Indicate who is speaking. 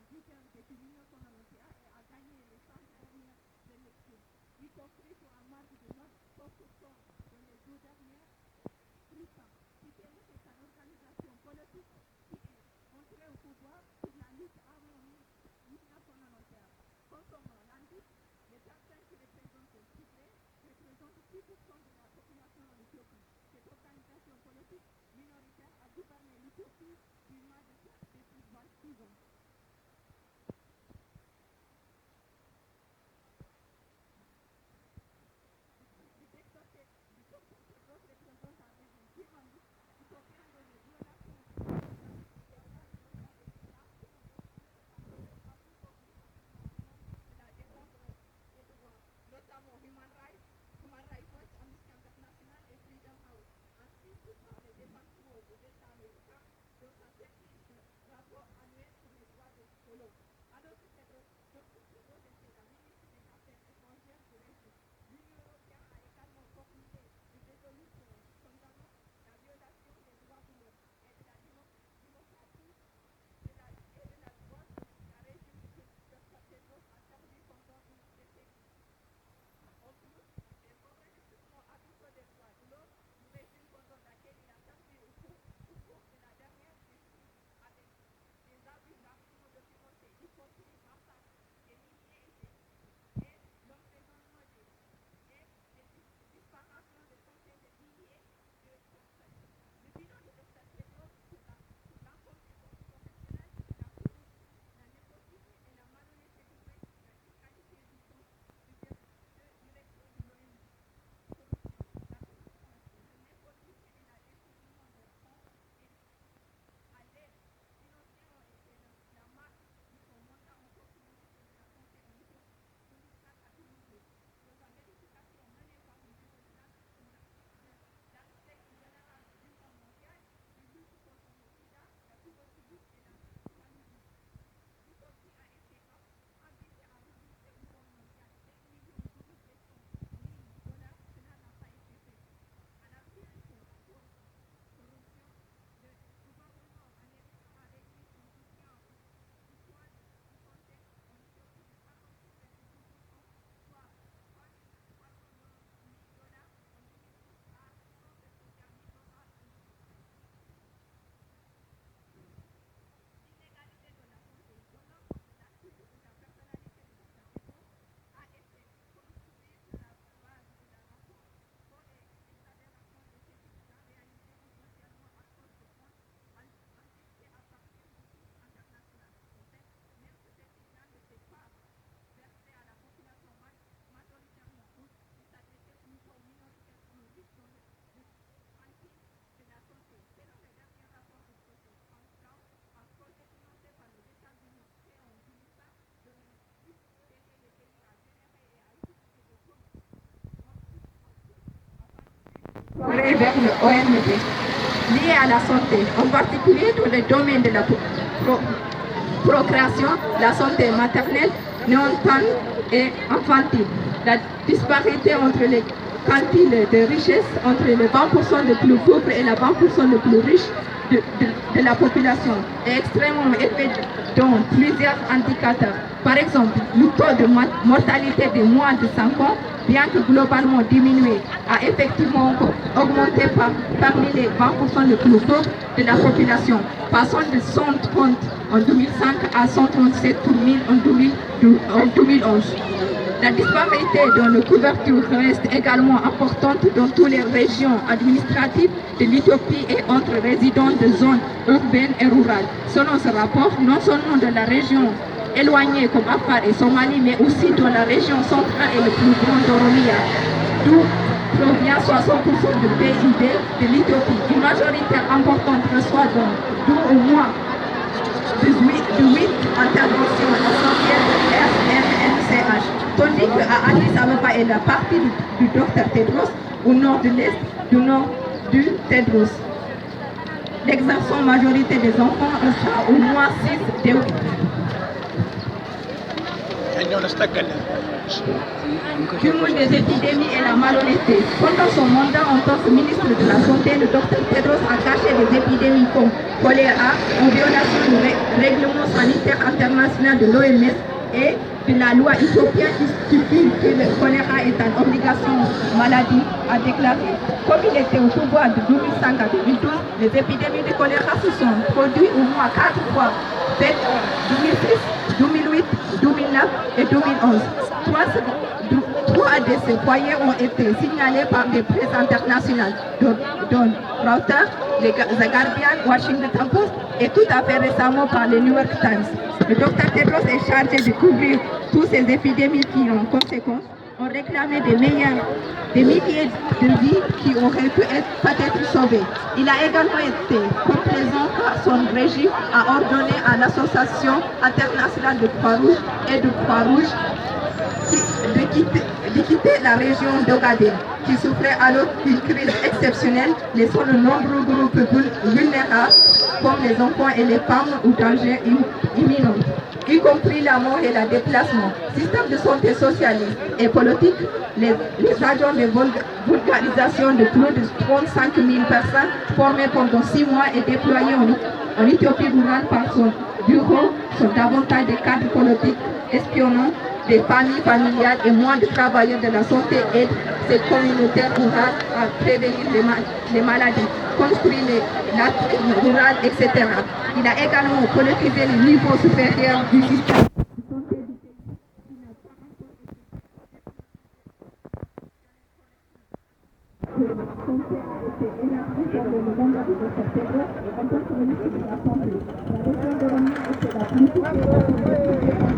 Speaker 1: bulletin de l'Union communautaire et a gagné les 100 dernières élections, y compris pour un marge de 9% dans les 2 dernières scrutins. Citez-le, c'est une organisation politique qui est entrée au pouvoir pour la lutte avant 1991. Concernant l'indice, les personnes qui représentent le Tigré représentent 6% de la population en Éthiopie. Cette organisation politique minoritaire a gouverné l'Éthiopie depuis 26 ans. Notamment Human Rights Watch, Amnesty International et Freedom House, ainsi que par les départements de l'État américain dans sa technique rapport annuel sur les droits de l'homme. Alors que Dr. Tedros était la ministre des Affaires étrangères de l'Égypte, l'Union européenne a également formulé une résolution condamnant la violation des droits de l'homme et de la démocratie et de la droite de la régime que Dr. Tedros a servi pendant une décennie. En plus, les enregistrements abusieux des droits de l'homme du régime pendant laquelle il a servi au cours de la dernière décennie avec des abus largement documentés, y compris massacres et milliers et l'emprisonnement et disparition de centaines de milliers de personnes. Le bilan de Dr. Tedros sur l'incompétence professionnelle, la corruption, la népotisme et la malhonnêteté du régime, la fiscalité du temps de direction de l'ONU. La corruption, le népotisme et la détournement de fonds à l'aide financière ont été la marque de son mandat en tant que ministre de la Santé en Éthiopie de 2004 à 2012. Dans sa vérification menée par le bureau de l'inspecteur général du Fonds mondial de lutte contre le sida, la tuberculose et la chlamydie, l'Éthiopie a été invitée à rembourser au Fonds mondial 5,2 millions, cela n'a pas été fait. À la suite de cette corruption, le gouvernement américain a réduit son soutien aux soins de santé en Éthiopie de 46,2%, soit 3,390 $ en 2012 à 121 000 $ en 2013. L'inégalité de la santé, donnant comme de la chute de la personnalité de Dr. Tedros, a été construite sur la base de la rapport pour les exagérations de ces étudiants réalisés essentiellement à cause de fonds injectés à partir du Fonds international de santé, même si ces étudiants n'étaient pas versés à la population majoritairement russe, ils s'adressaient plutôt aux minorités riches dans le ranking de la santé. Selon le dernier rapport du projet Transcloud, un projet financé par les États-Unis créé en 2005 dans le but d'aider les pays à générer et à utiliser des fonds progrès vers le OMD liés à la santé, en particulier dans le domaine de la procréation, la santé maternelle, néonatale et infantile. La disparité entre les quantiles de richesse entre les 20% les plus pauvres et les 20% les plus riches de la population est extrêmement élevé dans plusieurs indicateurs. Par exemple, le taux de mortalité des moins de 5 ans, bien que globalement diminué, a effectivement augmenté parmi les 20% les plus pauvres de la population, passant de 130 en 2005 à 137 pour 1000 en 2011. La disparité dans la couverture reste également importante dans toutes les régions administratives de l'Éthiopie et entre résidents de zones urbaines et rurales. Selon ce rapport, non seulement dans la région éloignée comme Afar et Somalie, mais aussi dans la région centrale et le plus grande d'Oromia, d'où provient 60% du PIB de l'Éthiopie. Une majorité importante reçoit donc au moins 8 interventions essentielles SMNCH, tandis qu'à Addis Abeba et la partie du Dr Tedros au nord de l'est du nord du Tedros. L'exerçant majorité des enfants reçoit au moins 6 de cumul des épidémies et la malhonnêteté. Pendant son mandat en tant que ministre de la Santé, le Dr Tedros a caché des épidémies comme choléra en violation du règlement sanitaire international internationale de l'OMS et de la loi éthiopienne qui stipule que le choléra est une obligation maladie à déclarer. Comme il était au pouvoir de 2005 à 2012, les épidémies de choléra se sont produites au moins 4 fois, 2006, 2008, 2009 et 2011. Trois de ces foyers ont été signalés par des presses internationales, dont Reuters, The Guardian, Washington Post et tout à fait récemment par le New York Times. Le Dr Tedros est chargé de couvrir toutes ces épidémies qui ont conséquence. On réclamait des milliers de vies qui auraient pu être peut-être sauvées. Il a également été complaisant car son régime a ordonné à l'Association internationale de Croix-Rouge et de Croix-Rouge de quitter la région d'Ogaden, qui souffrait alors d'une crise exceptionnelle, laissant de nombreux groupes vulnérables, comme les enfants et les femmes ou dangers imminents, y compris la mort et le déplacement. Système de santé socialiste et politique, les agents de vulgarisation de plus de 35 000 personnes formés pendant 6 mois et déployés en Éthiopie rurale par son bureau sont davantage des cadres politiques espionnants, des familles familiales et moins de travailleurs de la santé aident ces communautés rurales à prévenir les maladies, construire la rurale, etc. Il a également politisé le niveau supérieur du système. La